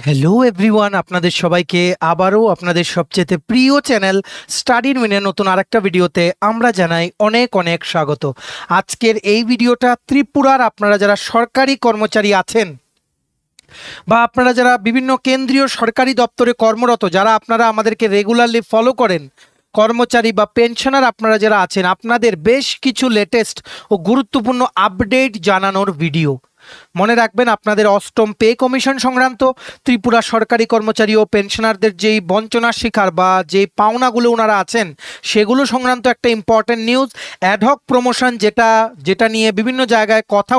Hello everyone, আপনাদের সবাইকে আবারও আপনাদের সবচেয়ে প্রিয় চ্যানেল স্টাডি উইনের নতুন আরেকটা ভিডিওতে আমরা জানাই অনেক অনেক স্বাগত। আজকের এই ভিডিওটা ত্রিপুরার আপনারা যারা সরকারি কর্মচারী আছেন বা আপনারা যারা বিভিন্ন কেন্দ্রীয় সরকারি দপ্তরে কর্মরত, যারা আপনারা আমাদেরকে রেগুলারলি ফলো করেন, কর্মচারী বা পেনশনার আপনারা যারা আছেন, আপনাদের বেশ কিছু লেটেস্ট ও গুরুত্বপূর্ণ আপডেট জানানোর ভিডিও। মনে রাখবেন, আপনাদের অষ্টম পে কমিশন সংক্রান্ত, ত্রিপুরা সরকারি কর্মচারী ও পেনশনারদের যেই বঞ্চনার শিকার বা যেই পাওনাগুলো ওনারা আছেন সেগুলো সংক্রান্ত একটা ইম্পর্টেন্ট নিউজ, অ্যাডহক প্রমোশন, যেটা নিয়ে বিভিন্ন জায়গায় কথা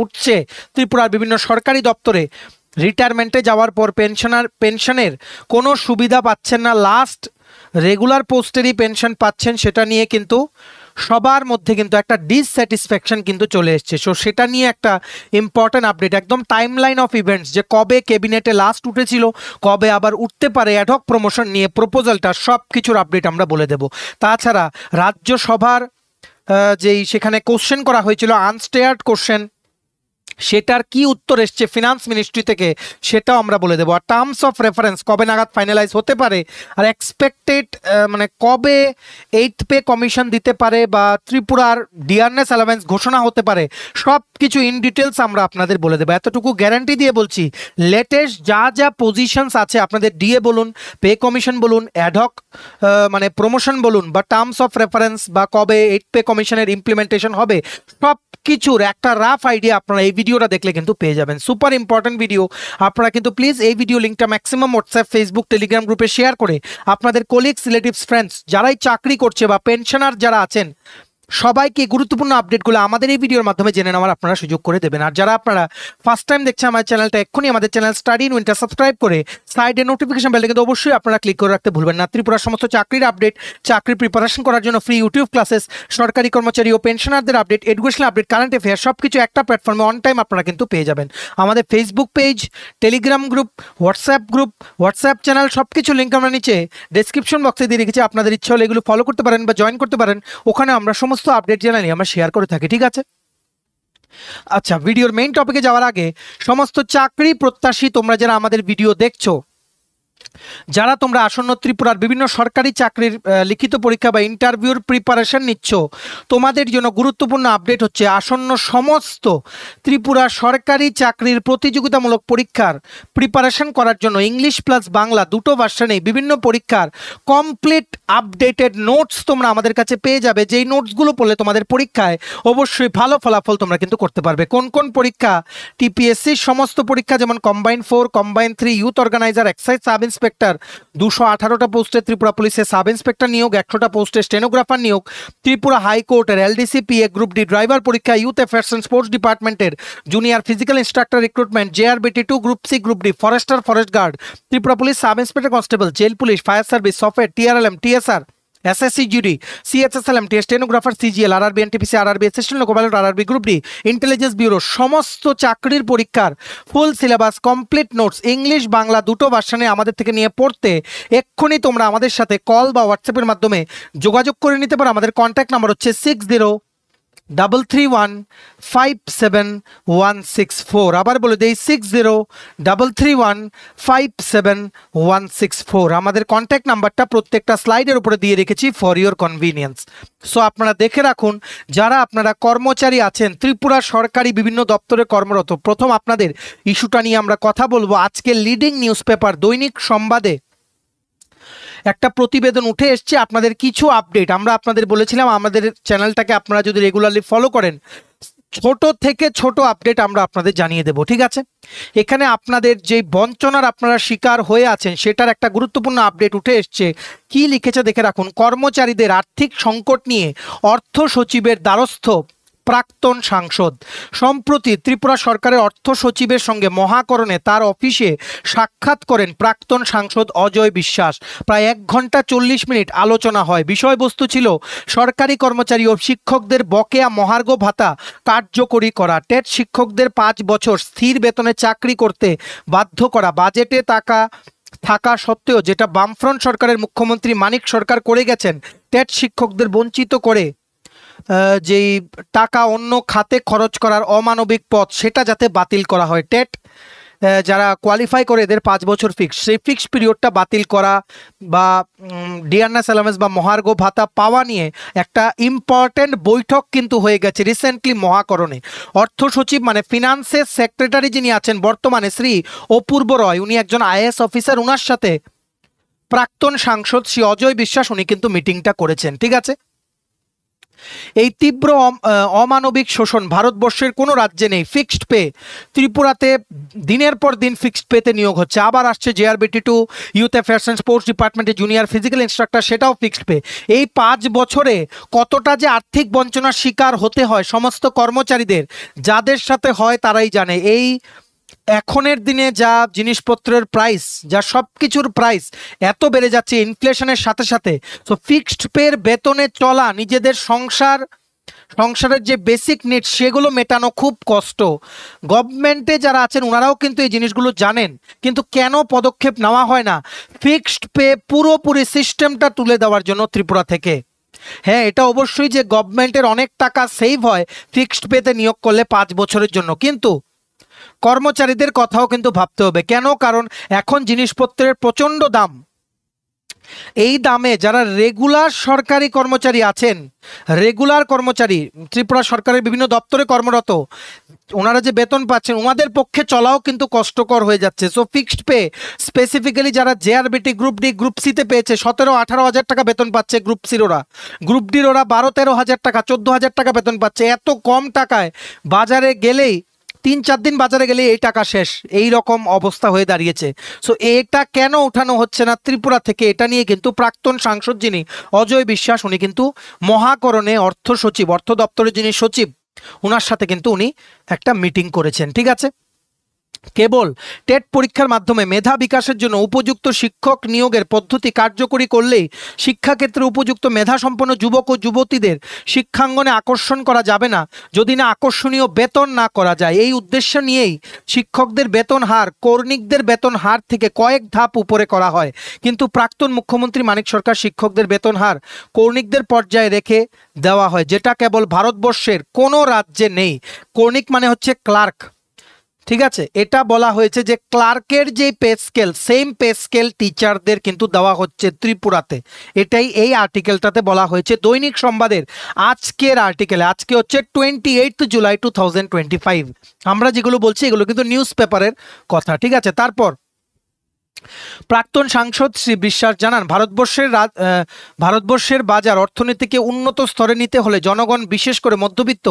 উঠছে ত্রিপুরার বিভিন্ন সরকারি দপ্তরে। রিটায়ারমেন্টে যাওয়ার পর পেনশনের কোনো সুবিধা পাচ্ছেন না, লাস্ট রেগুলার পোস্টেরই পেনশন পাচ্ছেন, সেটা নিয়ে কিন্তু সবার মধ্যে কিন্তু একটা ডিসস্যাটিসফ্যাকশন কিন্তু চলে এসছে। সো সেটা নিয়ে একটা ইম্পর্টেন্ট আপডেট, একদম টাইমলাইন অফ ইভেন্টস, যে কবে ক্যাবিনেটে লাস্ট উঠেছিল, কবে আবার উঠতে পারে অ্যাডহক প্রমোশন নিয়ে প্রপোজালটা, সব কিছুর আপডেট আমরা বলে দেব। তাছাড়া রাজ্যসভার যেই সেখানে কোশ্চেন করা হয়েছিল, আনস্টেয়ার্ড কোশ্চেন, সেটার কি উত্তর এসছে ফিনান্স মিনিস্ট্রি থেকে সেটাও আমরা বলে দেবো। আর টার্মস অফ রেফারেন্স কবে নাগাদ ফাইনালাইজ হতে পারে, আর এক্সপেক্টেড কবে এইথ পে কমিশন দিতে পারে বা ত্রিপুরার ডিয়ারনেস অ্যালাওয়েন্স ঘোষণা হতে পারে, সব কিছু ইন ডিটেলস আমরা আপনাদের বলে দেবো। এতটুকু গ্যারান্টি দিয়ে বলছি, লেটেস্ট যা যা পজিশনস আছে আপনাদের, ডিএ বলুন, পে কমিশন বলুন, অ্যাডহক প্রমোশন বলুন, বা টার্মস অফ রেফারেন্স, বা কবে এইথ পে কমিশনের ইমপ্লিমেন্টেশন হবে, সব কিছুর একটা রাফ আইডিয়া আপনারা এই ভিডিওটা দেখলে কিন্তু পেয়ে যাবেন। Super important video. আপনারা কিন্তু প্লিজ এই ভিডিও লিঙ্কটা ম্যাক্সিমাম হোয়াটসঅ্যাপ, ফেসবুক, টেলিগ্রাম গ্রুপে শেয়ার করে আপনাদের কলিগস, রিলেটিভস, ফ্রেন্ডস যারাই চাকরি করছে বা পেনশনার যারা আছেন সবাইকে গুরুত্বপূর্ণ আপডেটগুলো আমাদের এই ভিডিওর মাধ্যমে জেনে নেওয়ার আপনারা সুযোগ করে দেবেন। আর যারা আপনারা ফার্স্ট টাইম দেখছেন আমার চ্যানেলটা, এক্ষুনি আমাদের channel study in winter subscribe করে সাইডে নোটিফিকেশন বেলটা কিন্তু অবশ্যই আপনারা ক্লিক করে রাখতে ভুলবেন না। ত্রিপুরার সমস্ত চাকরির আপডেট, চাকরির প্রিপারেশন করার জন্য ফ্রি ইউটিউব ক্লাসেস, সরকারি কর্মচারী ও পেনশনারদের update, educational update, current affair, সব কিছু একটা প্ল্যাটফর্মে অন টাইম আপনারা কিন্তু পেয়ে যাবেন। আমাদের Facebook page, Telegram group, WhatsApp channel, সব কিছু লিঙ্ক আমরা নিচে ডেসক্রিপশন বক্সে দিয়ে রেখেছি। আপনাদের ইচ্ছা হলে এগুলো ফলো করতে পারেন বা জয়েন করতে পারেন, ওখানে আমরা সমস্ত আপডেট জানাই আমরা শেয়ার করে থাকি, ঠিক আছে? আচ্ছা, ভিডিওর মেইন টপিকে যাওয়ার আগে সমস্ত চাকরি প্রত্যাশী তোমরা যারা আমাদের ভিডিও দেখছো, যারা তোমরা আসন্ন ত্রিপুরার বিভিন্ন সরকারি চাকরির লিখিত পরীক্ষা বা ইন্টারভিউর প্রিপারেশন নিচ্ছ, তোমাদের জন্য গুরুত্বপূর্ণ আপডেট হচ্ছে আসন্ন সমস্ত ত্রিপুরা সরকারি চাকরির প্রতিযোগিতামূলক পরীক্ষার প্রিপারেশন করার জন্য ইংলিশ প্লাস বাংলা দুটো ভার্সনে বিভিন্ন পরীক্ষার কমপ্লিট আপডেটেড নোটস তোমরা আমাদের কাছে পেয়ে যাবে, যেই নোটসগুলো পড়লে তোমাদের পরীক্ষায় অবশ্যই ভালো ফলাফল তোমরা কিন্তু করতে পারবে। কোন কোন পরীক্ষা? টিপিএসসির সমস্ত পরীক্ষা, যেমন combine 4, combine 3, youth organiser, excise sub inspector, 218টা পোস্টে ত্রিপুরা পুলিশের সাব ইন্সপেক্টর নিয়োগ, 100টা পোস্টে স্টেনোগ্রাফার নিয়োগ, ত্রিপুরা হাইকোর্টের LDC PA group D driver পরীক্ষা, ইউথ অ্যাফেয়ার্স অ্যান্ড স্পোর্টস ডিপার্টমেন্টের junior physical instructor recruitment, JRBT 2, group C, group D, forester, forest guard, Tripura police sub inspector constable, jail police, fire service, software, TRLM, TSR, SSC GD, CHSLM, stenographer, CGL, RRB, NTPC, RRB assistant loco pilot, RRB group D, intelligence bureau, সমস্ত চাকরির পরীক্ষার full syllabus, complete notes, English Bangla দুটো ভার্সনে আমাদের থেকে নিয়ে পড়তে এক্ষুনি তোমরা আমাদের সাথে কল বা হোয়াটসঅ্যাপের মাধ্যমে যোগাযোগ করে নিতে পারো। আমাদের কন্ট্যাক্ট নাম্বার হচ্ছে 6033157164। আবার বলে দেই, 6033157164। আমাদের কন্ট্যাক্ট নাম্বারটা প্রত্যেকটা স্লাইডের উপরে দিয়ে রেখেছি ফর ইওর কনভিনিয়েন্স। সো আপনারা দেখে রাখুন, যারা আপনারা কর্মচারী আছেন ত্রিপুরা সরকারি বিভিন্ন দপ্তরে কর্মরত। প্রথম আপনাদের ইস্যুটা নিয়ে আমরা কথা বলবো। আজকে লিডিং নিউজ পেপার দৈনিক সংবাদে একটা প্রতিবেদন উঠে এসছে, আপনাদের কিছু আপডেট আমরা আপনাদের বলেছিলাম আমাদের চ্যানেলটাকে আপনারা যদি রেগুলারলি ফলো করেন, ছোট থেকে ছোট আপডেট আমরা আপনাদের জানিয়ে দেব, ঠিক আছে? এখানে আপনাদের যে বঞ্চনার আপনারা শিকার হয়ে আছেন সেটার একটা গুরুত্বপূর্ণ আপডেট উঠে এসছে। কি লিখেছে দেখে রাখুন। কর্মচারীদের আর্থিক সংকট নিয়ে অর্থ সচিবের দ্বারস্থ প্রাক্তন সাংসদ। সম্প্রতি ত্রিপুরা সরকারের অর্থ সচিবের সঙ্গে মহাকরণে তার অফিসে সাক্ষাৎ করেন প্রাক্তন সাংসদ অজয় বিশ্বাস। প্রায় 1 ঘন্টা 40 মিনিট আলোচনা হয়। বিষয়বস্তু ছিল সরকারি কর্মচারী ও শিক্ষকদের বকেয়া মহার্ঘ ভাতা কার্যকরী করা, টেট শিক্ষকদের 5 বছর স্থির বেতনে চাকরি করতে বাধ্য করা, বাজেটে থাকা সত্ত্বেও যেটা বামফ্রন্ট সরকারের মুখ্যমন্ত্রী মানিক সরকার করে গেছেন, টেট শিক্ষকদের বঞ্চিত করে যেই টাকা অন্য খাতে খরচ করার অমানবিক পথ, সেটা যাতে বাতিল করা হয়। টেট যারা কোয়ালিফাই করে এদের 5 বছর ফিক্স, সেই ফিক্সড পিরিয়ডটা বাতিল করা বা ডিয়ারনেস অ্যালাউন্স বা মহার্ঘ ভাতা পাওয়া নিয়ে একটা ইম্পর্টেন্ট বৈঠক কিন্তু হয়ে গেছে রিসেন্টলি মহাকরণে। অর্থ সচিব মানে ফিনান্সের সেক্রেটারি যিনি আছেন বর্তমানে শ্রী অপূর্ব রয়, উনি একজন আইএএস অফিসার, ওনার সাথে প্রাক্তন সাংসদ শ্রী অজয় বিশ্বাস উনি কিন্তু মিটিংটা করেছেন। ঠিক আছে, এই তীব্র অমানবিক শোষণ ভারতবর্ষের কোনো রাজ্যে নেই। ফিক্সড পে, ত্রিপুরাতে দিনের পর দিন ফিক্সড পেতে নিয়োগ হচ্ছে। আবার আসছে JRBT2 youth affairs and sports ডিপার্টমেন্টে জুনিয়র ফিজিক্যাল ইনস্ট্রাক্টর, সেটাও ফিক্সড পে। এই 5 বছরে কতটা যে আর্থিক বঞ্চনার শিকার হতে হয় সমস্ত কর্মচারীদের, যাদের সাথে হয় তারাই জানে। এই এখনের দিনে যা জিনিসপত্রের প্রাইস, যা সব কিছুর প্রাইস এত বেড়ে যাচ্ছে ইনফ্লেশনের সাথে সাথে, তো ফিক্সড পের বেতনে চলা, নিজেদের সংসারের যে বেসিক নিড সেগুলো মেটানো খুব কষ্ট। গভর্নমেন্টে যারা আছেন ওনারাও কিন্তু এই জিনিসগুলো জানেন, কিন্তু কেন পদক্ষেপ নেওয়া হয় না ফিক্সড পে পুরোপুরি সিস্টেমটা তুলে দেওয়ার জন্য ত্রিপুরা থেকে? হ্যাঁ, এটা অবশ্যই যে গভর্নমেন্টের অনেক টাকা সেভ হয় ফিক্সড পেতে নিয়োগ করলে 5 বছরের জন্য, কিন্তু কর্মচারীদের কথাও কিন্তু ভাবতে হবে। কেন? কারণ এখন জিনিসপত্রের প্রচণ্ড দাম। এই দামে যারা রেগুলার সরকারি কর্মচারী আছেন, রেগুলার কর্মচারী ত্রিপুরা সরকারের বিভিন্ন দপ্তরে কর্মরত, ওনারা যে বেতন পাচ্ছেন ওনাদের পক্ষে চলাও কিন্তু কষ্টকর হয়ে যাচ্ছে। সো ফিক্সড পে স্পেসিফিক্যালি যারা JRBT গ্রুপ ডি গ্রুপ সিতে পেয়েছে 17-18 হাজার টাকা বেতন পাচ্ছে, গ্রুপ সির ওরা, গ্রুপ ডির ওরা 12-13 হাজার টাকা, 14 হাজার টাকা বেতন পাচ্ছে। এত কম টাকায় বাজারে গেলেই 3-4 দিন বাজারে গেলে এই টাকা শেষ, এই রকম অবস্থা হয়ে দাঁড়িয়েছে। সো এটা কেন উঠানো হচ্ছে না ত্রিপুরা থেকে, এটা নিয়ে কিন্তু প্রাক্তন সাংসদ যিনি অজয় বিশ্বাস উনি কিন্তু মহাকরণে অর্থ সচিব, অর্থ দপ্তরের যিনি সচিব ওনার সাথে কিন্তু উনি একটা মিটিং করেছেন। ঠিক আছে, কেবল টেট পরীক্ষার মাধ্যমে মেধা বিকাশের জন্য উপযুক্ত শিক্ষক নিয়োগের পদ্ধতি কার্যকরী করলেই শিক্ষাক্ষেত্রে উপযুক্ত মেধাসম্পন্ন যুবক ও যুবতীদের শিক্ষাঙ্গনে আকর্ষণ করা যাবে না যদি না আকর্ষণীয় বেতন না করা যায়। এই উদ্দেশ্য নিয়েই শিক্ষকদের বেতন হার কর্ণিকদের বেতন হার থেকে কয়েক ধাপ উপরে করা হয়, কিন্তু প্রাক্তন মুখ্যমন্ত্রী মানিক সরকার শিক্ষকদের বেতন হার কর্ণিকদের পর্যায়ে রেখে দেওয়া হয়, যেটা কেবল ভারতবর্ষের কোনো রাজ্যে নেই। কর্ণিক মানে হচ্ছে ক্লার্ক। ঠিক আছে, এটা বলা হয়েছে যে ক্লার্কের যে pay scale, same pay scale টিচারদের কিন্তু দেওয়া হচ্ছে ত্রিপুরাতে। এটাই এই আর্টিকেলটাতে বলা হয়েছে দৈনিক সংবাদের আজকের আর্টিকেলে। আজকে হচ্ছে 28 জুলাই 2025। আমরা যেগুলো বলছি এগুলো কিন্তু নিউজ পেপারের কথা। ঠিক আছে, তারপর প্রাক্তন সাংসদ শ্রী বিশ্বাস জানান, ভারতবর্ষের বাজার অর্থনীতিকে উন্নত স্তরে নিতে হলে জনগণ, বিশেষ করে মধ্যবিত্ত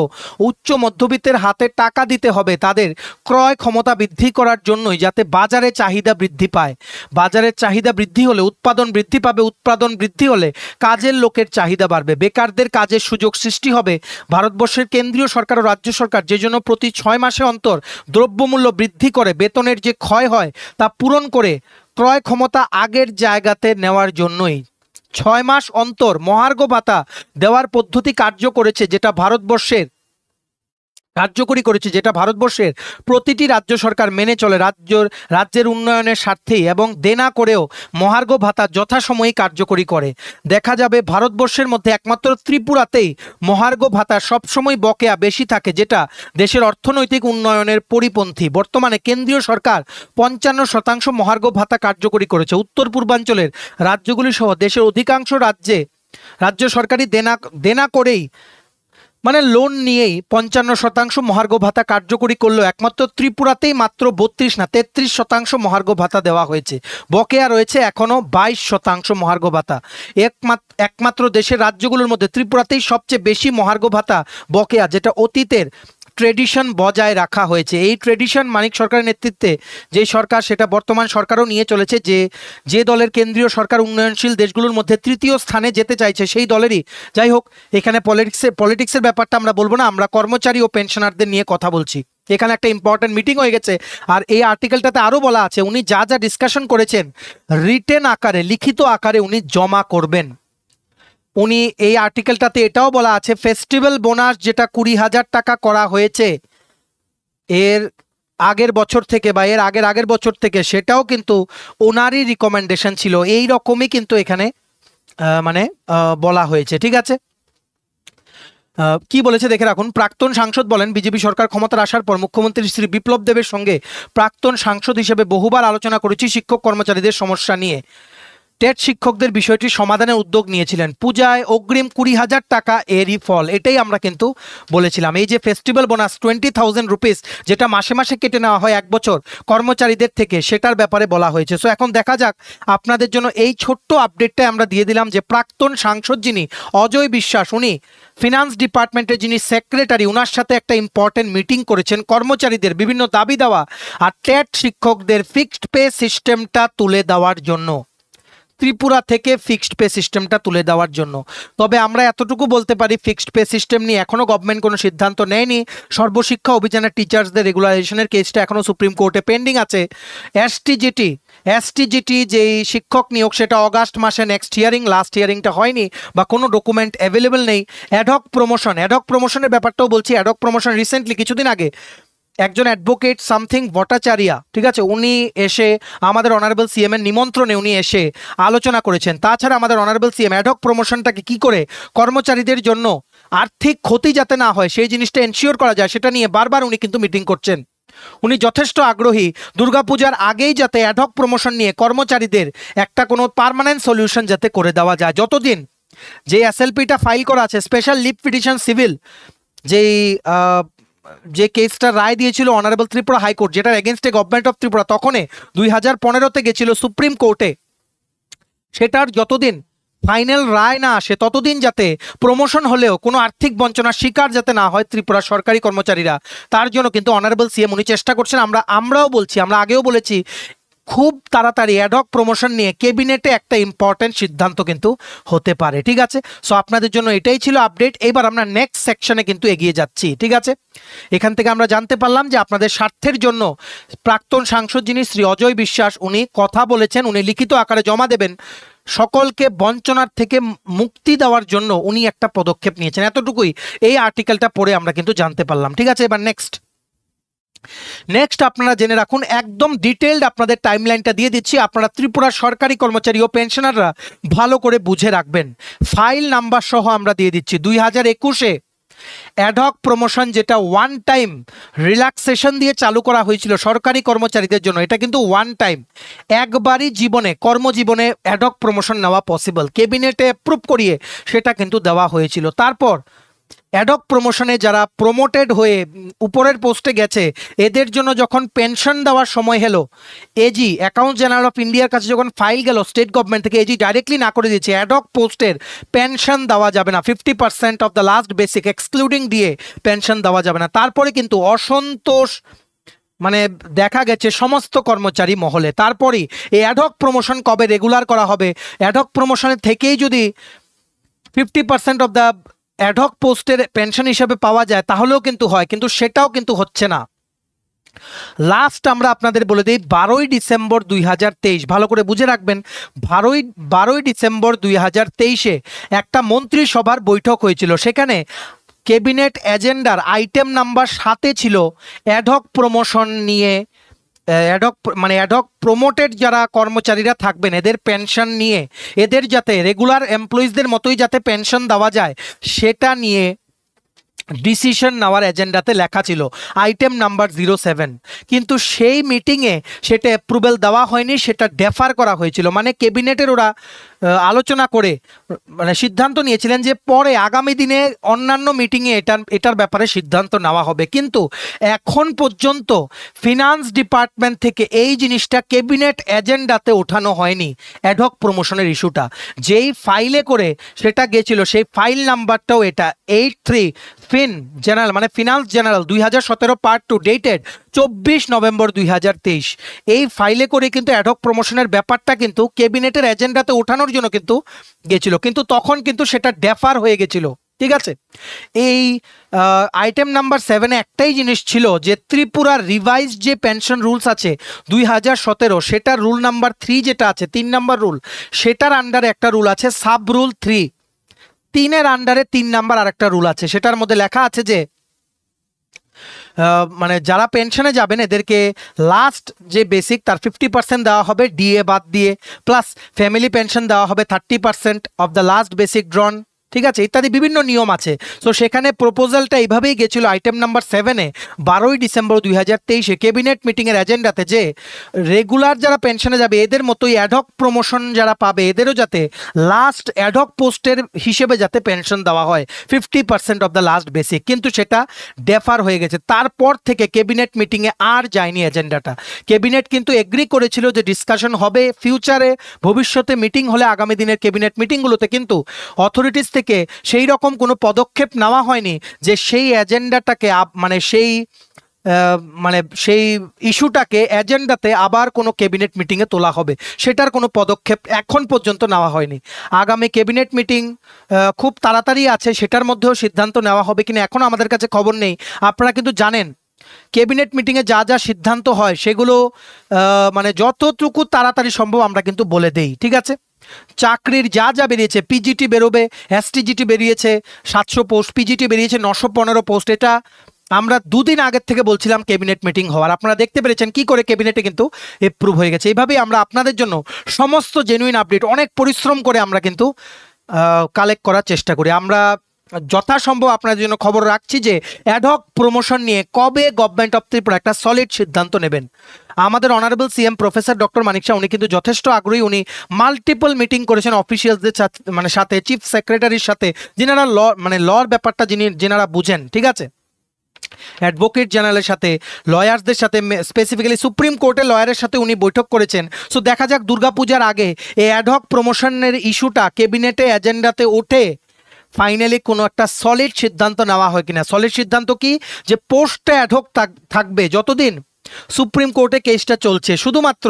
উচ্চ মধ্যবিত্তের হাতে টাকা দিতে হবে তাদের ক্রয় ক্ষমতা বৃদ্ধি করার জন্যই, যাতে বাজারে চাহিদা বৃদ্ধি পায়। বাজারের চাহিদা বৃদ্ধি হলে উৎপাদন বৃদ্ধি পাবে, উৎপাদন বৃদ্ধি হলে কাজের লোকের চাহিদা বাড়বে, বেকারদের কাজের সুযোগ সৃষ্টি হবে। ভারতবর্ষের কেন্দ্রীয় সরকার ও রাজ্য সরকার যে জন্য প্রতি 6 মাসে অন্তর দ্রব্যমূল্য বৃদ্ধি করে বেতনের যে ক্ষয় হয় তা পূরণ করে ক্রয় ক্ষমতা আগের জায়গাতে নেওয়ার জন্যই 6 মাস অন্তর মহার্ঘ ভাতা দেওয়ার পদ্ধতি কার্যকরী করেছে, যেটা ভারতবর্ষের প্রতিটি রাজ্য সরকার মেনে চলে রাজ্যের উন্নয়নের স্বার্থেই, এবং দেনা করেও মহার্ঘ ভাতা যথাসময়ে কার্যকরী করে। দেখা যাবে ভারতবর্ষের মধ্যে একমাত্র ত্রিপুরাতেই মহার্ঘ ভাতা সবসময় বকেয়া বেশি থাকে, যেটা দেশের অর্থনৈতিক উন্নয়নের পরিপন্থী। বর্তমানে কেন্দ্রীয় সরকার 55% মহার্ঘ ভাতা কার্যকরী করেছে। উত্তর পূর্বাঞ্চলের রাজ্যগুলি সহ দেশের অধিকাংশ রাজ্য সরকারি দেনা করেই মানে লোন নিয়েই 55% মহার্ঘ ভাতা কার্যকরী করলেও একমাত্র ত্রিপুরাতেই মাত্র 32 না 33% মহার্ঘ ভাতা দেওয়া হয়েছে। বকেয়া রয়েছে এখনও 22% মহার্ঘ ভাতা। একমাত্র দেশের রাজ্যগুলোর মধ্যে ত্রিপুরাতেই সবচেয়ে বেশি মহার্ঘ ভাতা বকেয়া, যেটা অতীতের ট্রেডিশন বজায় রাখা হয়েছে। এই ট্রেডিশন মানিক সরকারের নেতৃত্বে যে সরকার, সেটা বর্তমান সরকারও নিয়ে চলেছে। যে দলের কেন্দ্রীয় সরকার উন্নয়নশীল দেশগুলোর মধ্যে 3য় স্থানে যেতে চাইছে সেই দলেরই। যাই হোক, এখানে পলিটিক্সের ব্যাপারটা আমরা বলবো না, আমরা কর্মচারী ও পেনশনারদের নিয়ে কথা বলছি। এখানে একটা ইম্পর্টেন্ট মিটিং হয়ে গেছে, আর এই আর্টিকেলটাতে আরও বলা আছে উনি যা যা ডিসকাশন করেছেন রিটেন আকারে, লিখিত আকারে উনি জমা করবেন। উনি এই আর্টিকেলটাতে এটাও বলা আছে ফেস্টিভ্যাল বোনাস যেটা 20,000 টাকা করা হয়েছে এর আগের বছর থেকে বা এর আগের বছর থেকে, সেটাও কিন্তু ওনারই রিকমেন্ডেশন ছিল। এই রকমই কিন্তু এখানে বলা হয়েছে। ঠিক আছে, কি বলেছে দেখে রাখুন। প্রাক্তন সাংসদ বলেন, বিজেপি সরকার ক্ষমতার আসার পর মুখ্যমন্ত্রী শ্রী বিপ্লব দেবের সঙ্গে প্রাক্তন সাংসদ হিসেবে বহুবার আলোচনা করেছি শিক্ষক কর্মচারীদের সমস্যা নিয়ে। টেট শিক্ষকদের বিষয়টি সমাধানের উদ্যোগ নিয়েছিলেন। পূজায় অগ্রিম 20,000 টাকা এরই ফল, এটাই আমরা কিন্তু বলেছিলাম। এই যে ফেস্টিভ্যাল বোনাস 20,000 রুপিস, যেটা মাসে মাসে কেটে নেওয়া হয় 1 বছর কর্মচারীদের থেকে, সেটার ব্যাপারে বলা হয়েছে। সো এখন দেখা যাক, আপনাদের জন্য এই ছোট্ট আপডেটটাই আমরা দিয়ে দিলাম যে প্রাক্তন সাংসদ যিনি অজয় বিশ্বাস, উনি ফিনান্স ডিপার্টমেন্টের যিনি সেক্রেটারি, ওনার সাথে একটা ইম্পর্টেন্ট মিটিং করেছেন কর্মচারীদের বিভিন্ন দাবি দেওয়া আর টেট শিক্ষকদের ফিক্সড পে সিস্টেমটা তুলে দেওয়ার জন্য, ত্রিপুরা থেকে ফিক্সড পে সিস্টেমটা তুলে দেওয়ার জন্য। তবে আমরা এতটুকু বলতে পারি, ফিক্সড পে সিস্টেম নিয়ে এখনও গভর্নমেন্ট কোনো সিদ্ধান্ত নেয়নি। সর্বশিক্ষা অভিযানের টিচার্সদের রেগুলারাইজেশনের কেসটা এখনও সুপ্রিম কোর্টে পেন্ডিং আছে। এসটিজিটি যেই শিক্ষক নিয়োগ, সেটা অগাস্ট মাসে নেক্সট হিয়ারিং, লাস্ট হিয়ারিংটা হয়নি বা কোনো ডকুমেন্ট অ্যাভেলেবেল নেই। অ্যাডহক প্রমোশনের ব্যাপারটাও বলছি। অ্যাডহক প্রমোশন রিসেন্টলি কিছুদিন আগে একজন অ্যাডভোকেট সামথিং ভট্টাচার্য, ঠিক আছে, উনি এসে আমাদের অনারেবল সিএম এর নিমন্ত্রণে উনি এসে আলোচনা করেছেন। তাছাড়া আমাদের অনারেবল সিএম অ্যাডহক প্রমোশনটাকে কি করে কর্মচারীদের জন্য আর্থিক ক্ষতি যাতে না হয় সেই জিনিসটা এনশিওর করা যায়, সেটা নিয়ে বারবার উনি কিন্তু মিটিং করছেন। উনি যথেষ্ট আগ্রহী দুর্গাপূজার আগেই যাতে অ্যাডহক প্রমোশন নিয়ে কর্মচারীদের একটা কোনো পার্মানেন্ট সলিউশন যাতে করে দেওয়া যায়। যতদিন যে এসএলপিটা ফাইল করা আছে, স্পেশাল লিভ পিটিশন সিভিল, যে কেসটা রায় দিয়েছিল অনারেবল ত্রিপুরা হাইকোর্ট, যেটার এগেনস্টে গভর্নমেন্ট অফ ত্রিপুরা তখনই 2015-তে গেছিল সুপ্রিম কোর্টে, সেটার যতদিন ফাইনাল রায় না আসে ততদিন যাতে প্রমোশন হলেও কোনো আর্থিক বঞ্চনার শিকার যাতে না হয় ত্রিপুরা সরকারি কর্মচারীরা, তার জন্য কিন্তু অনারেবল সিএম উনি চেষ্টা করছেন। আমরাও বলছি, আমরা আগেও বলেছি, খুব তাড়াতাড়ি অ্যাডহক প্রমোশন নিয়ে ক্যাবিনেটে একটা ইম্পর্টেন্ট সিদ্ধান্ত কিন্তু হতে পারে, ঠিক আছে। সো আপনাদের জন্য এটাই ছিল আপডেট। এবার আমরা নেক্সট সেকশনে কিন্তু এগিয়ে যাচ্ছি, ঠিক আছে। এখান থেকে আমরা জানতে পারলাম যে আপনাদের স্বার্থের জন্য প্রাক্তন সাংসদ যিনি শ্রী অজয় বিশ্বাস, উনি কথা বলেছেন, উনি লিখিত আকারে জমা দেবেন। সকলকে বঞ্চনার থেকে মুক্তি দেওয়ার জন্য উনি একটা পদক্ষেপ নিয়েছেন, এতটুকুই এই আর্টিকেলটা পড়ে আমরা কিন্তু জানতে পারলাম, ঠিক আছে। এবার নেক্সট আপনারা জেনে রাখুন, একদম ডিটেইলড আপনাদের টাইমলাইনটা দিয়ে দিচ্ছি। আপনারা ত্রিপুরার সরকারি কর্মচারী ও পেনশনাররা ভালো করে বুঝে রাখবেন। ফাইল নাম্বার সহ আমরা দিয়ে দিচ্ছি। 2021-এ অ্যাডহক প্রমোশন, যেটা ওয়ান টাইম রিল্যাক্সেশন দিয়ে চালু করা হয়েছিল সরকারি কর্মচারীদের জন্য, এটা কিন্তু ওয়ান টাইম, একবারই জীবনে কর্মজীবনে অ্যাডহক প্রমোশন নেওয়া পসিবল, ক্যাবিনেটে অ্যাপ্রুভ করিয়ে সেটা কিন্তু দেওয়া হয়েছিল। তারপর অ্যাডহক প্রমোশনে যারা প্রমোটেড হয়ে উপরের পোস্টে গেছে, এদের জন্য যখন পেনশন দেওয়ার সময় হলো, এজি অ্যাকাউন্ট জেনারেল অফ ইন্ডিয়ার কাছে যখন ফাইল গেল স্টেট গভর্নমেন্ট থেকে, এজি ডাইরেক্টলি না করে দিয়েছে অ্যাডহক পোস্টের পেনশন দেওয়া যাবে না, 50% of the last basic excluding দিয়ে পেনশন দেওয়া যাবে না। তারপরে কিন্তু অসন্তোষ মানে দেখা গেছে সমস্ত কর্মচারী মহলে। তারপরেই এই অ্যাডহক প্রমোশন কবে রেগুলার করা হবে, অ্যাডহক প্রমোশনের থেকেই যদি 50% অফ দ্য অ্যাডহক পোস্টের পেনশন হিসাবে পাওয়া যায় তাহলেও কিন্তু হয়, কিন্তু সেটাও কিন্তু হচ্ছে না। লাস্ট আমরা আপনাদের বলে দিই 12ই ডিসেম্বর 2023, ভালো করে বুঝে রাখবেন, 12ই ডিসেম্বর 2023-এ একটা মন্ত্রিসভার বৈঠক হয়েছিল। সেখানে ক্যাবিনেট এজেন্ডার আইটেম নাম্বার 7-এ ছিল অ্যাডহক প্রমোশন নিয়ে, অ্যাডহক প্রমোটেড যারা কর্মচারীরা থাকবেন এদের পেনশন নিয়ে, এদের যাতে রেগুলার এমপ্লয়িজদের মতোই যাতে পেনশন দেওয়া যায় সেটা নিয়ে ডিসিশন নেওয়ার এজেন্ডাতে লেখা ছিল আইটেম নাম্বার 07, কিন্তু সেই মিটিংয়ে সেটা অ্যাপ্রুভেল দেওয়া হয়নি, সেটা ডেফার করা হয়েছিল। মানে ক্যাবিনেটের ওরা আলোচনা করে মানে সিদ্ধান্ত নিয়েছিলেন যে পরে আগামী দিনে অন্যান্য মিটিংয়ে এটার ব্যাপারে সিদ্ধান্ত নেওয়া হবে, কিন্তু এখন পর্যন্ত ফিনান্স ডিপার্টমেন্ট থেকে এই জিনিসটা ক্যাবিনেট এজেন্ডাতে ওঠানো হয়নি। অ্যাডহক প্রমোশনের ইস্যুটা যেই ফাইলে করে সেটা গেছিল, সেই ফাইল নাম্বারটাও এটা 83 ফিন জেনারেল মানে finance general 2017 part 2 dated 24 November 2023। এই ফাইলে করে কিন্তু অ্যাডহক প্রমোশনের ব্যাপারটা কিন্তু ক্যাবিনেটের এজেন্ডাতে ওঠানোর জন্য কিন্তু গেছিল, কিন্তু তখন কিন্তু সেটা ডেফার হয়ে গেছিল, ঠিক আছে। এই আইটেম নাম্বার 7-এ একটাই জিনিস ছিল যে ত্রিপুরার রিভাইজ যে পেনশন রুলস আছে 2017, সেটার রুল নাম্বার 3 যেটা আছে 3 নম্বর রুল, সেটার আন্ডারে একটা রুল আছে সাব রুল 3-এর আন্ডারে 3 নাম্বার আরেকটা রুল আছে। সেটার মধ্যে লেখা আছে যে মানে যারা পেনশনে যাবেন এদেরকে লাস্ট যে বেসিক তার 50% দেওয়া হবে ডিএ বাদ দিয়ে, প্লাস ফ্যামিলি পেনশন দেওয়া হবে 30% অফ দ্য লাস্ট বেসিক ড্রন, ঠিক আছে, ইত্যাদি বিভিন্ন নিয়ম আছে। সো সেখানে প্রপোজালটা এইভাবেই গেছিল আইটেম নাম্বার 7-এ 12ই ডিসেম্বর 2023 ক্যাবিনেট মিটিংয়ের এজেন্ডাতে যে রেগুলার যারা পেনশনে যাবে এদের মতোই অ্যাডহক প্রমোশন যারা পাবে এদেরও যাতে লাস্ট অ্যাডহক পোস্টের হিসেবে যাতে পেনশন দেওয়া হয় 50% অফ দ্য লাস্ট বেসিক, কিন্তু সেটা ডেফার হয়ে গেছে। তারপর থেকে ক্যাবিনেট মিটিংয়ে আর যায়নি এজেন্ডাটা। ক্যাবিনেট কিন্তু এগ্রি করেছিল যে ডিসকাশন হবে ফিউচারে, ভবিষ্যতে মিটিং হলে আগামী দিনের ক্যাবিনেট মিটিংগুলোতে, কিন্তু অথরিটিস থেকে সেই রকম কোনো পদক্ষেপ নেওয়া হয়নি যে সেই এজেন্ডাটাকে সেই ইস্যুটাকে এজেন্ডাতে আবার কোনো ক্যাবিনেট মিটিংয়ে তোলা হবে, সেটার কোনো পদক্ষেপ এখন পর্যন্ত নেওয়া হয়নি। আগামী ক্যাবিনেট মিটিং খুব তাড়াতাড়ি আছে, সেটার মধ্যেও সিদ্ধান্ত নেওয়া হবে কিনা এখনও আমাদের কাছে খবর নেই। আপনারা কিন্তু জানেন ক্যাবিনেট মিটিংয়ে যা যা সিদ্ধান্ত হয় সেগুলো যতটুকু তাড়াতাড়ি সম্ভব আমরা কিন্তু বলে দেই, ঠিক আছে। চাকরির যা যা বেরিয়েছে, পিজিটি বেরোবে, এসটিজিটি বেরিয়েছে 700 পোস্ট, পিজিটি বেরিয়েছে 915 পোস্ট, এটা আমরা দুদিন আগের থেকে বলছিলাম ক্যাবিনেট মিটিং হওয়ার। আপনারা দেখতে পেরেছেন কি করে ক্যাবিনেটে কিন্তু এপ্রুভ হয়ে গেছে। এইভাবেই আমরা আপনাদের জন্য সমস্ত জেনুইন আপডেট অনেক পরিশ্রম করে আমরা কিন্তু কালেক্ট করার চেষ্টা করি। আমরা যথাসম্ভব আপনাদের জন্য খবর রাখছি যে অ্যাডহক প্রমোশন নিয়ে কবে গভর্নমেন্ট অফ ত্রিপুরা একটা সলিড সিদ্ধান্ত নেবেন। আমাদের অনারেবল সিএম প্রফেসর ডক্টর মানিক শাহ উনি কিন্তু যথেষ্ট আগ্রহী। উনি মাল্টিপল মিটিং করেছেন অফিসিয়ালসদের সাথে, চিফ সেক্রেটারির সাথে, যিনারা লর ব্যাপারটা যিনারা বুঝেন, ঠিক আছে, অ্যাডভোকেট জেনারেলের সাথে, লয়ার্সদের সাথে, স্পেসিফিক্যালি সুপ্রিম কোর্টের লয়ারের সাথে উনি বৈঠক করেছেন। সো দেখা যাক দুর্গাপূজার আগে এই অ্যাডহক প্রমোশনের ইস্যুটা ক্যাবিনেটে এজেন্ডাতে ওঠে ফাইনালি কোনো একটা সলিড সিদ্ধান্ত নেওয়া হয় কিনা। সলিড সিদ্ধান্ত কি, যে পোস্টটা অ্যাডহক থাকবে যতদিন সুপ্রিম কোর্টে কেসটা চলছে, শুধুমাত্র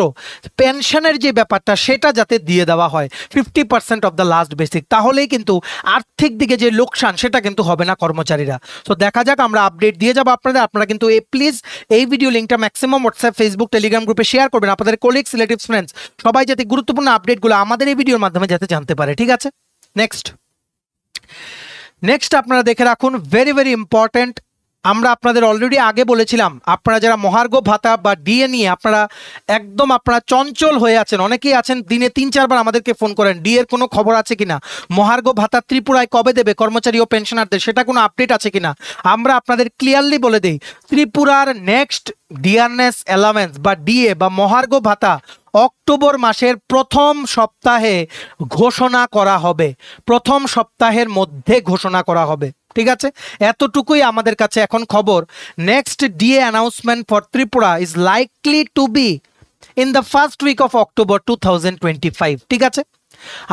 পেনশনের যে ব্যাপারটা সেটা যাতে দিয়ে দেওয়া হয় 50% অফ দ্য লাস্ট বেসিক, তাহলেই কিন্তু আর্থিক দিকে যে লোকসান সেটা কিন্তু হবে না কর্মচারীরা। তো দেখা যাক, আমরা আপডেট দিয়ে যাবো আপনারা কিন্তু প্লিজ এই ভিডিও লিঙ্কটা ম্যাক্সিমাম হোয়াটসঅ্যাপ, ফেসবুক, টেলিগ্রাম গ্রুপে শেয়ার করবেন আপনাদের কলিগস, রিলেটিভস, ফ্রেন্ডস সবাই যাতে গুরুত্বপূর্ণ আপডেটগুলো আমাদের এই ভিডিওর মাধ্যমে যাতে জানতে পারে, ঠিক আছে। নেক্সট আপনারা দেখে রাখুন, ভেরি ভেরি ইম্পর্টেন্ট। আমরা আপনাদের অলরেডি আগে বলেছিলাম আপনারা যারা মহার্ঘ ভাতা বা ডিএ নিয়ে আপনারা চঞ্চল হয়ে আছেন, অনেকেই আছেন দিনে 3-4 বার আমাদেরকে ফোন করেন ডিএর কোনো খবর আছে কিনা, মহার্ঘ ভাতা ত্রিপুরায় কবে দেবে কর্মচারী ও পেনশনারদের, সেটা কোনো আপডেট আছে কিনা। আমরা আপনাদের ক্লিয়ারলি বলে দেই, ত্রিপুরার নেক্সট ডিয়ারনেস অ্যালাওয়েন্স বা ডিএ বা মহার্ঘ ভাতা অক্টোবর মাসের প্রথম সপ্তাহে ঘোষণা করা হবে, প্রথম সপ্তাহের মধ্যে ঘোষণা করা হবে, ঠিক আছে। এতটুকুই আমাদের কাছে এখন খবর। Next DA announcement for Tripura is likely to be in the first week of October 2025, ঠিক আছে।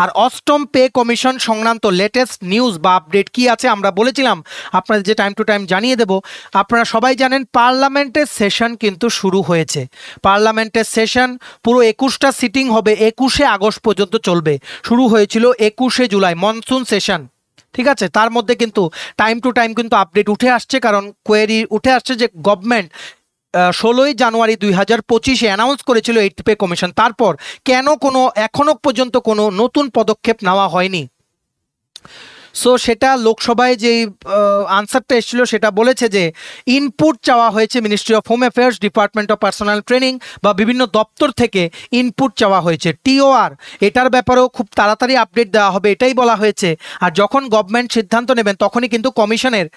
আর অষ্টম পে কমিশন সংক্রান্ত লেটেস্ট নিউজ বা আপডেট কি আছে আমরা বলেছিলাম আপনাদের যে টাইম টু টাইম জানিয়ে দেব। আপনারা সবাই জানেন পার্লামেন্টের সেশন কিন্তু শুরু হয়েছে। পার্লামেন্টের সেশন পুরো 21টা সিটিং হবে, 21শে আগস্ট পর্যন্ত চলবে। শুরু হয়েছিল 21শে জুলাই মনসুন সেশন, ঠিক আছে। তার মধ্যে কিন্তু টাইম টু টাইম কিন্তু আপডেট উঠে আসছে, কারণ কোয়েরি উঠে আসছে যে গভর্নমেন্ট 16ই জানুয়ারি 2025 অ্যানাউন্স করেছিল 8th পে কমিশন, তারপর কেন এখনো পর্যন্ত কোনো নতুন পদক্ষেপ নেওয়া হয়নি। সো সেটা লোকসভায় যেই আনসারটা এসেছিল সেটা বলেছে যে ইনপুট চাওয়া হয়েছে ministry of home affairs, department of personal training বা বিভিন্ন দপ্তর থেকে ইনপুট চাওয়া হয়েছে। টিওআর এটার ব্যাপারেও খুব তাড়াতাড়ি আপডেট দেওয়া হবে এটাই বলা হয়েছে। আর যখন গভর্নমেন্ট সিদ্ধান্ত নেবেন তখনই কিন্তু কমিশনের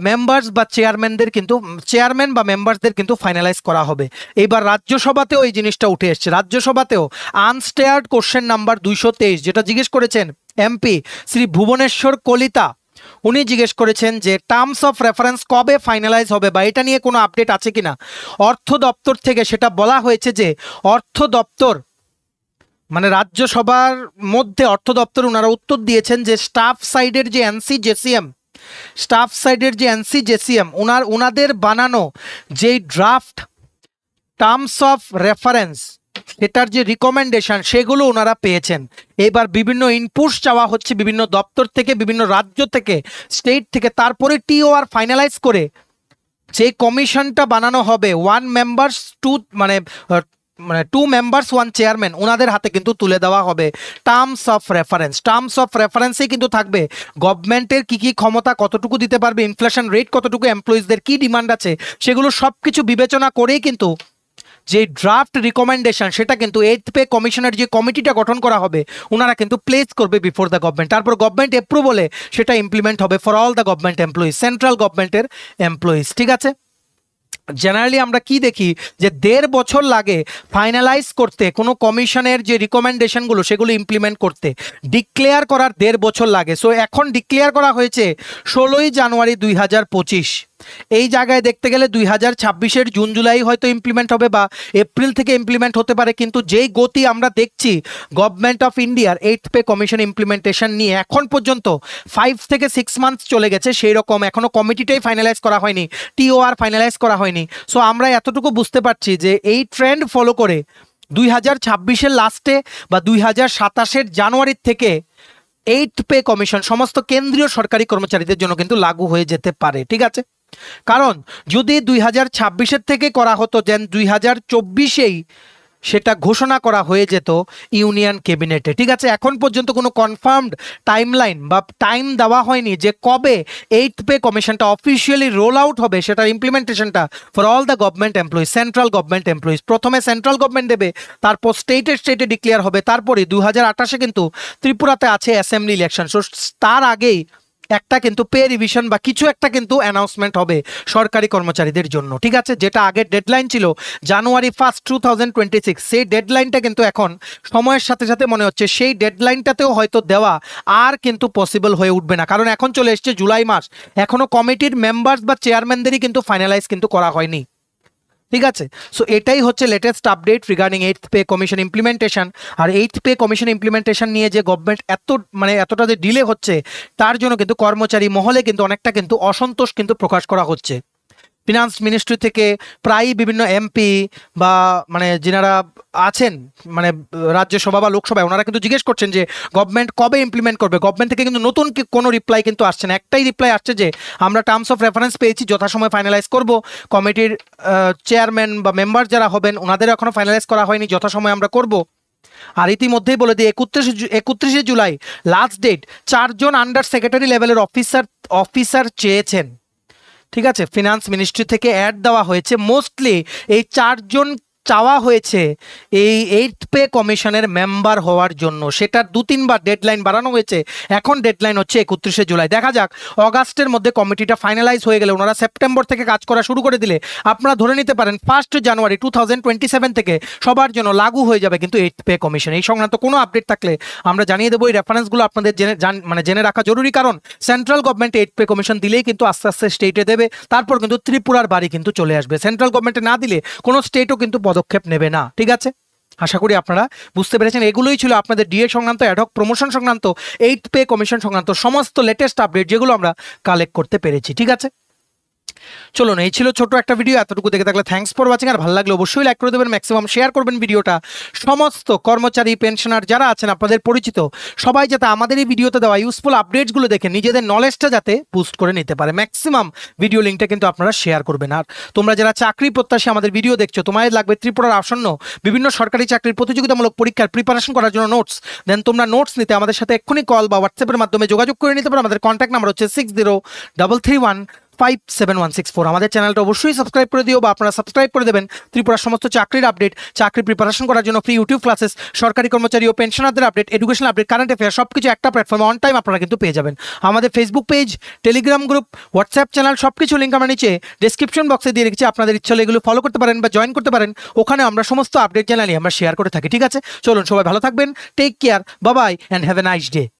মেম্বার্স বা চেয়ারম্যান বা মেম্বারসদের কিন্তু ফাইনালাইজ করা হবে। এইবার রাজ্যসভাতেও এই জিনিসটা উঠে এসছে। রাজ্যসভাতেও আনস্টেয়ার্ড কোশ্চেন নাম্বার 223 যেটা জিজ্ঞেস করেছেন এমপি শ্রী ভুবনেশ্বর কলিতা, উনি জিজ্ঞেস করেছেন যে টার্মস অফ রেফারেন্স কবে ফাইনালাইজ হবে বা এটা নিয়ে কোনো আপডেট আছে কিনা। অর্থ দপ্তর থেকে সেটা বলা হয়েছে যে অর্থ দপ্তর রাজ্যসভার মধ্যে অর্থ দপ্তর ওনারা উত্তর দিয়েছেন যে স্টাফ সাইডের যে এনসিজেসিএম ওনাদের বানানো যেই ড্রাফট টার্মস অফ রেফারেন্স এটার যে রিকমেন্ডেশন সেগুলো ওনারা পেয়েছেন। এবার বিভিন্ন ইনপুটস চাওয়া হচ্ছে বিভিন্ন দপ্তর থেকে, বিভিন্ন রাজ্য থেকে, স্টেট থেকে, তারপরে টিওআর ফাইনালাইজ করে যে কমিশনটা বানানো হবে 1 মেম্বার্স 2 মেম্বার্স 1 চেয়ারম্যান ওনাদের হাতে কিন্তু তুলে দেওয়া হবে টার্মস অফ রেফারেন্সেই কিন্তু থাকবে গভর্নমেন্টের কি কি ক্ষমতা কতটুকু দিতে পারবে, ইনফ্লেশন রেট কতটুকু, এমপ্লয়িজদের কি ডিমান্ড আছে, সেগুলো সব কিছু বিবেচনা করেই কিন্তু যে ড্রাফট রিকমেন্ডেশন সেটা কিন্তু 8th পে কমিশনের যে কমিটিটা গঠন করা হবে ওনারা কিন্তু প্লেস করবে বিফোর দ্য গভর্নমেন্ট, তারপর গভর্নমেন্ট অ্যাপ্রুভালে সেটা ইমপ্লিমেন্ট হবে for all the government employees, central গভর্নমেন্টের এমপ্লয়িজ। ঠিক আছে, জেনারেলি আমরা কি দেখি যে 1.5 বছর লাগে ফাইনালাইজ করতে কোনো কমিশনের যে রিকমেন্ডেশনগুলো সেগুলো ইমপ্লিমেন্ট করতে, ডিক্লেয়ার করার 1.5 বছর লাগে। সো এখন ডিক্লেয়ার করা হয়েছে 16ই জানুয়ারি 2025। এই জায়গায় দেখতে গেলে 2026-এর জুন জুলাই হয়তো ইমপ্লিমেন্ট হবে বা এপ্রিল থেকে ইমপ্লিমেন্ট হতে পারে, কিন্তু যেই গতি আমরা দেখছি গভর্নমেন্ট অফ ইন্ডিয়ার 8th পে কমিশন ইমপ্লিমেন্টেশন নিয়ে এখন পর্যন্ত 5 থেকে 6 মান্থস চলে গেছে, সেই রকম এখনো কমিটিটাই ফাইনালাইজ করা হয়নি, টিওআর ফাইনালাইজ করা হয়নি। সো আমরা এতটুকু বুঝতে পারছি যে এই ট্রেন্ড ফলো করে 2026-এর লাস্টে বা 2027-এর জানুয়ারির থেকে 8th পে কমিশন সমস্ত কেন্দ্রীয় সরকারি কর্মচারীদের জন্য কিন্তু লাগু হয়ে যেতে পারে। ঠিক আছে, কারণ যদি 2026-এর থেকে করা হতো দেন 2024-এই সেটা ঘোষণা করা হয়ে যেত ইউনিয়ন ক্যাবিনেটে। ঠিক আছে, এখন পর্যন্ত কোনো কনফার্মড টাইমলাইন বা টাইম দেওয়া হয়নি যে কবে 8th পে কমিশনটা অফিসিয়ালি রোল আউট হবে, সেটার ইমপ্লিমেন্টেশনটা for all the government employees, central government employees. প্রথমে সেন্ট্রাল গভর্নমেন্ট দেবে, তারপর স্টেটে ডিক্লেয়ার হবে, তারপরে 2028-এ কিন্তু ত্রিপুরাতে আছে অ্যাসেম্বলি ইলেকশন। সো তার আগেই একটা কিন্তু পে রিভিশন বা কিছু একটা কিন্তু অ্যানাউন্সমেন্ট হবে সরকারি কর্মচারীদের জন্য। ঠিক আছে, যেটা আগের ডেডলাইন ছিল জানুয়ারি 1, 2026, সেই ডেডলাইনটা কিন্তু এখন সময়ের সাথে সাথে মনে হচ্ছে সেই ডেডলাইনটাতেও হয়তো দেওয়া আর কিন্তু পসিবল হয়ে উঠবে না, কারণ এখন চলে এসছে জুলাই মাস, এখনো কমিটির মেম্বার্স বা চেয়ারম্যানদেরই কিন্তু ফাইনালাইজ কিন্তু করা হয়নি। ঠিক আছে, সো এটাই হচ্ছে latest update regarding 8th pay commission implementation. আর 8th পে কমিশন ইমপ্লিমেন্টেশন নিয়ে যে গভর্নমেন্ট এতটা যে ডিলে হচ্ছে তার জন্য কিন্তু কর্মচারী মহলে কিন্তু অনেকটা কিন্তু অসন্তোষ কিন্তু প্রকাশ করা হচ্ছে। ফিনান্স মিনিস্ট্রি থেকে প্রায় বিভিন্ন এমপি বা যিনারা আছেন রাজ্যসভা বা লোকসভায় ওনারা কিন্তু জিজ্ঞেস করছেন যে গভর্নমেন্ট কবে ইমপ্লিমেন্ট করবে। গভর্নমেন্ট থেকে কিন্তু নতুন কোনো রিপ্লাই কিন্তু আসছে না, একটাই রিপ্লাই আসছে যে আমরা টার্মস অফ রেফারেন্স পেয়েছি, যথাসময় ফাইনালাইজ করব। কমিটির চেয়ারম্যান বা মেম্বার যারা হবেন ওনাদের এখনও ফাইনালাইজ করা হয়নি, যথাসময় আমরা করব। আর ইতিমধ্যেই বলে দিই 31শে জুলাই লাস্ট ডেট। 4 জন আন্ডার সেক্রেটারি লেভেলের অফিসার চেয়েছেন। ঠিক আছে, ফিনান্স মিনিস্ট্রি থেকে অ্যাড দেওয়া হয়েছে, মোস্টলি এই 4 জন চাওয়া হয়েছে এই 8th পে কমিশনের মেম্বার হওয়ার জন্য। সেটার 2-3 বার ডেডলাইন বাড়ানো হয়েছে, এখন ডেডলাইন হচ্ছে 31শে জুলাই। দেখা যাক অগাস্টের মধ্যে কমিটিটা ফাইনালাইজ হয়ে গেলে, ওনারা সেপ্টেম্বর থেকে কাজ করা শুরু করে দিলে আপনারা ধরে নিতে পারেন 1 জানুয়ারি 2027 থেকে সবার জন্য লাগু হয়ে যাবে কিন্তু 8th পে কমিশন। এই সংক্রান্ত কোনো আপডেট থাকলে আমরা জানিয়ে দেবো। এই রেফারেন্সগুলো আপনাদের জেনে রাখা জরুরি, কারণ central government 8th pay commission দিলেই কিন্তু আস্তে আস্তে স্টেটে দেবে, তারপর কিন্তু ত্রিপুরার বাড়ি কিন্তু চলে আসবে। সেন্ট্রাল গভর্নমেন্টে না দিলে কোনো স্টেটও কিন্তু পদক্ষেপ নেবে না। ঠিক আছে, আশা করি আপনারা বুঝতে পেরেছেন। এগুলোই ছিল আপনাদের ডিএ সংক্রান্ত, অ্যাডহক প্রমোশন সংক্রান্ত, 8th পে কমিশন সংক্রান্ত সমস্ত লেটেস্ট আপডেট যেগুলো আমরা কালেক্ট করতে পেরেছি। ঠিক আছে, চলুন, এই ছিল ছোট একটা ভিডিও। এতটুকু দেখে থাকলে থ্যাঙ্কস ফর ওয়াচিং। আর ভালো লাগলে অবশ্যই লাইক করে দেবেন, ম্যাক্সিমাম শেয়ার করবেন ভিডিওটা। সমস্ত কর্মচারী পেনশনার যারা আছেন আপনাদের পরিচিত সবাই যাতে আমাদের এই ভিডিওতে দেওয়া ইউজফুল আপডেটসগুলো দেখে নিজেদের নলেজটা যাতে বুস্ট করে নিতে পারে, ম্যাক্সিমাম ভিডিও লিঙ্কটা কিন্তু আপনারা শেয়ার করবেন। আর তোমরা যারা চাকরি প্রত্যাশী আমাদের ভিডিও দেখছো, তোমাদের লাগবে ত্রিপুরার আসন্ন বিভিন্ন সরকারি চাকরির প্রতিযোগিতামূলক পরীক্ষার প্রিপারেশন করার জন্য নোটস, দেন তোমরা নোটস নিতে আমাদের সাথে এক্ষুনি কল বা হোয়াটসঅ্যাপের মাধ্যমে যোগাযোগ করে নিতে পারো। আমাদের কন্ট্যাক্ট নাম্বার হচ্ছে 6033157164। আমাদের চ্যানেলটা অবশ্যই সাবস্ক্রাইব করে দিও বা আপনারা সাবস্ক্রাইব করে দেবেন। ত্রিপুরার সমস্ত চাকরির আপডেট, চাকরি প্রিপারেশন করার জন্য ফ্রি ইউটিউব ক্লাসেস, সরকারি কর্মচারী ও পেনশনারদের update, educational update, current affair সবকিছু একটা প্ল্যাটফর্মে অন টাইম আপনারা কিন্তু পেয়ে যাবেন। আমাদের Facebook page, Telegram group, WhatsApp channel সবকিছু লিঙ্ক আমরা নিচে ডেসক্রিপশন বক্সে দিয়ে রেখেছি। আপনাদের ইচ্ছা হলে এগুলো ফলো করতে পারেন বা জয়েন করতে পারেন, ওখানে আমরা সমস্ত আপডেট চ্যানেলই আমরা শেয়ার করে থাকি। ঠিক আছে, চলুন সবাই ভালো থাকবেন, take care, bye bye and have a nice day.